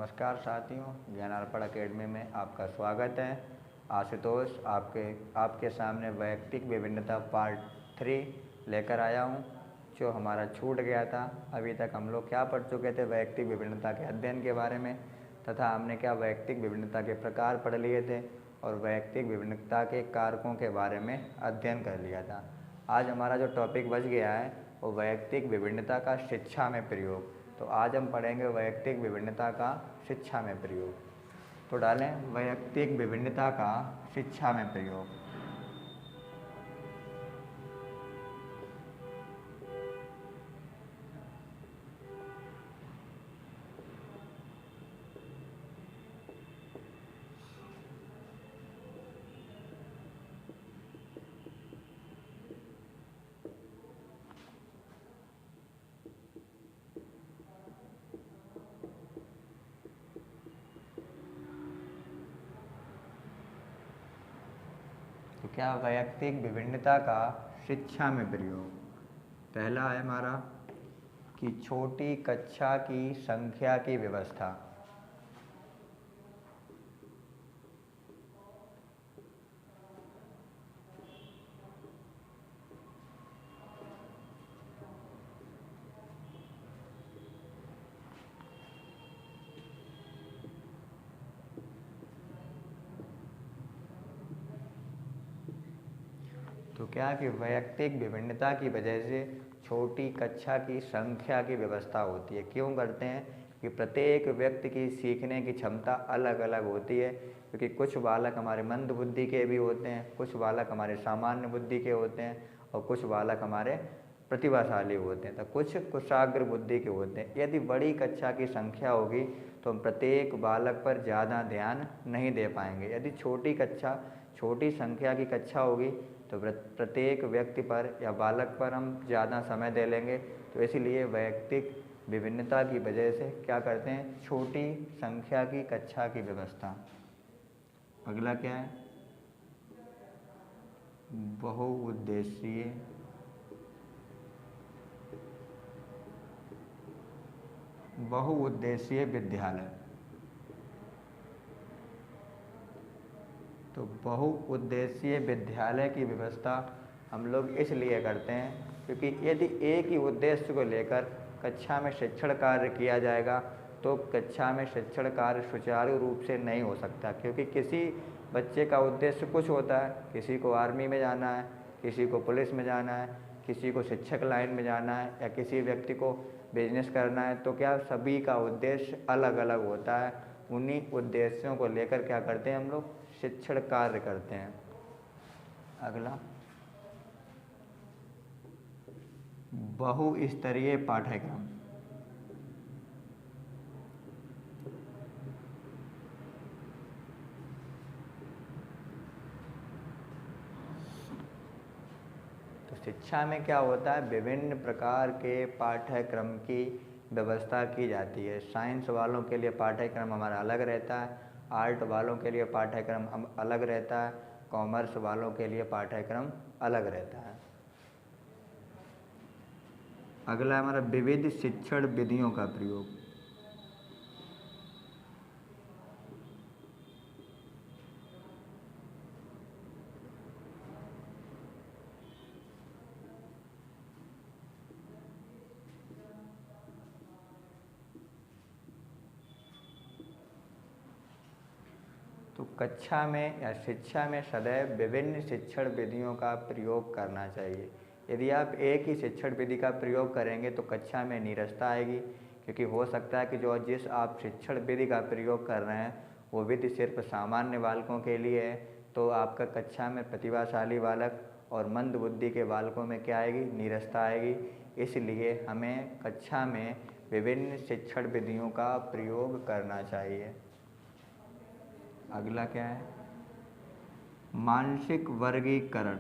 नमस्कार साथियों, ज्ञानार्पण अकेडमी में आपका स्वागत है। आशुतोष आपके सामने वैयक्तिक विभिन्नता पार्ट 3 लेकर आया हूं, जो हमारा छूट गया था। अभी तक हम लोग क्या पढ़ चुके थे वैयक्तिक विभिन्नता के अध्ययन के बारे में, तथा हमने क्या वैयक्तिक विभिन्नता के प्रकार पढ़ लिए थे और वैयक्तिक विभिन्नता के कारकों के बारे में अध्ययन कर लिया था। आज हमारा जो टॉपिक बच गया है वो वैयक्तिक विभिन्नता का शिक्षा में प्रयोग। तो आज हम पढ़ेंगे वैयक्तिक विभिन्नता का शिक्षा में प्रयोग। तो डालें वैयक्तिक विभिन्नता का शिक्षा में प्रयोग। तो क्या वैयक्तिक विभिन्नता का शिक्षा में प्रयोग। पहला है हमारा कि छोटी कक्षा की संख्या की व्यवस्था। तो क्या कि वैयक्तिक विभिन्नता की वजह से छोटी कक्षा की संख्या की व्यवस्था होती है। क्यों करते हैं कि प्रत्येक व्यक्ति की सीखने की क्षमता अलग अलग होती है, क्योंकि कुछ बालक हमारे मंद बुद्धि के भी होते हैं, कुछ बालक हमारे सामान्य बुद्धि के होते हैं और कुछ बालक हमारे प्रतिभाशाली होते हैं, तो कुछ कुशाग्र बुद्धि के होते हैं। यदि बड़ी कक्षा की संख्या होगी तो हम प्रत्येक बालक पर ज़्यादा ध्यान नहीं दे पाएंगे। यदि छोटी संख्या की कक्षा होगी तो प्रत्येक व्यक्ति पर या बालक पर हम ज़्यादा समय दे लेंगे। तो इसीलिए वैयक्तिक विभिन्नता की वजह से क्या करते हैं, छोटी संख्या की कक्षा की व्यवस्था। अगला क्या है, बहुउद्देशीय विद्यालय। तो बहुउद्देशीय विद्यालय की व्यवस्था हम लोग इसलिए करते हैं क्योंकि यदि एक ही उद्देश्य को लेकर कक्षा में शिक्षण कार्य किया जाएगा तो कक्षा में शिक्षण कार्य सुचारू रूप से नहीं हो सकता। क्योंकि किसी बच्चे का उद्देश्य कुछ होता है, किसी को आर्मी में जाना है, किसी को पुलिस में जाना है, किसी को शिक्षक लाइन में जाना है, या किसी व्यक्ति को बिजनेस करना है। तो क्या सभी का उद्देश्य अलग अलग होता है। उन्हीं उद्देश्यों को लेकर क्या करते हैं हम लोग, शिक्षण कार्य करते हैं। अगला, बहुस्तरीय पाठ्यक्रम। तो शिक्षा में क्या होता है, विभिन्न प्रकार के पाठ्यक्रम की व्यवस्था की जाती है। साइंस वालों के लिए पाठ्यक्रम हमारा अलग रहता है, आर्ट वालों के लिए पाठ्यक्रम अलग रहता है, कॉमर्स वालों के लिए पाठ्यक्रम अलग रहता है। अगला हमारा विविध शिक्षण विधियों का प्रयोग। तो कक्षा में या शिक्षा में सदैव विभिन्न शिक्षण विधियों का प्रयोग करना चाहिए। यदि आप एक ही शिक्षण विधि का प्रयोग करेंगे तो कक्षा में नीरसता आएगी, क्योंकि हो सकता है कि जिस आप शिक्षण विधि का प्रयोग कर रहे हैं वो विधि सिर्फ सामान्य बालकों के लिए है, तो आपका कक्षा में प्रतिभाशाली बालक और मंद बुद्धि के बालकों में क्या आएगी, नीरसता आएगी। इसलिए हमें कक्षा में विभिन्न शिक्षण विधियों का प्रयोग करना चाहिए। अगला क्या है, मानसिक वर्गीकरण।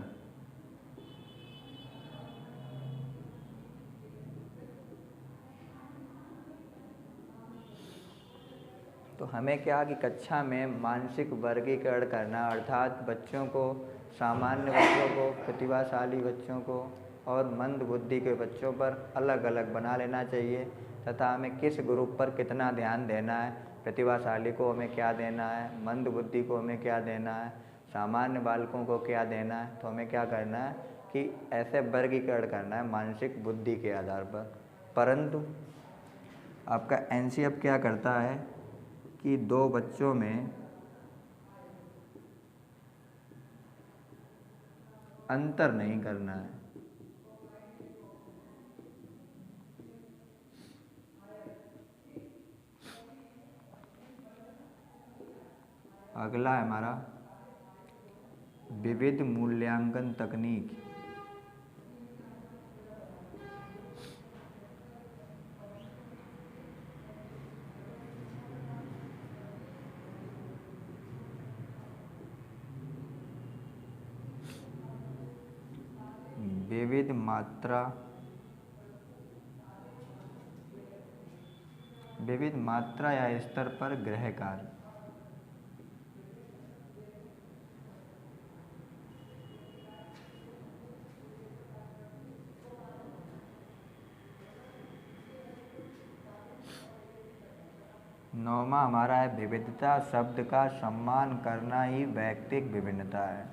तो हमें क्या कि कक्षा में मानसिक वर्गीकरण करना, अर्थात बच्चों को, सामान्य बच्चों को, प्रतिभाशाली बच्चों को और मंद बुद्धि के बच्चों पर अलग अलग बना लेना चाहिए तथा हमें किस ग्रुप पर कितना ध्यान देना है, प्रतिभाशाली को हमें क्या देना है, मंद बुद्धि को हमें क्या देना है, सामान्य बालकों को क्या देना है। तो हमें क्या करना है कि ऐसे वर्गीकरण करना है मानसिक बुद्धि के आधार पर। परंतु आपका एनसीएफ क्या करता है कि दो बच्चों में अंतर नहीं करना है। अगला है हमारा विविध मूल्यांकन तकनीक। विविध मात्रा या स्तर पर गृह कार्य। नौवां हमारा है विविधता शब्द का सम्मान करना ही वैयक्तिक विभिन्नता है।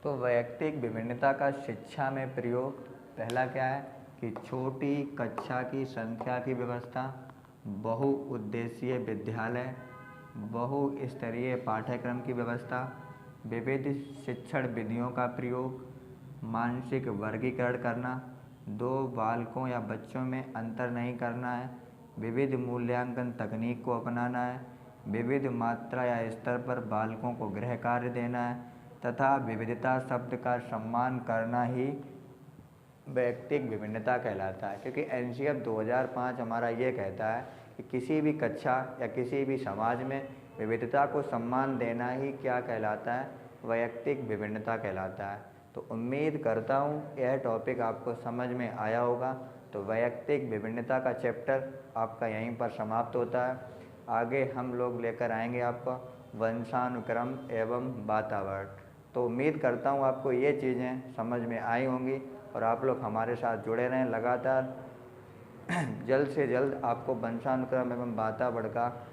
तो वैयक्तिक विभिन्नता का शिक्षा में प्रयोग पहला क्या है कि छोटी कक्षा की संख्या की व्यवस्था, बहुउद्देशीय विद्यालय, बहुस्तरीय पाठ्यक्रम की व्यवस्था, विविध शिक्षण विधियों का प्रयोग, मानसिक वर्गीकरण करना, दो बालकों या बच्चों में अंतर नहीं करना है, विविध मूल्यांकन तकनीक को अपनाना है, विविध मात्रा या स्तर पर बालकों को गृह कार्य देना है तथा विविधता शब्द का सम्मान करना ही वैयक्तिक विभिन्नता कहलाता है। क्योंकि एनसीएफ 2005 हमारा ये कहता है कि किसी भी कक्षा या किसी भी समाज में विविधता को सम्मान देना ही क्या कहलाता है, वैयक्तिक विभिन्नता कहलाता है। तो उम्मीद करता हूँ यह टॉपिक आपको समझ में आया होगा। तो वैयक्तिक विभिन्नता का चैप्टर आपका यहीं पर समाप्त होता है। आगे हम लोग लेकर आएंगे आपका वंशानुक्रम एवं वातावरण। तो उम्मीद करता हूँ आपको ये चीज़ें समझ में आई होंगी और आप लोग हमारे साथ जुड़े रहें लगातार। जल्द से जल्द आपको वंशानुक्रम एवं वातावरण का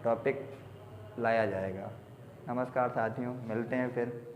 टॉपिक लाया जाएगा। नमस्कार साथियों, मिलते हैं फिर।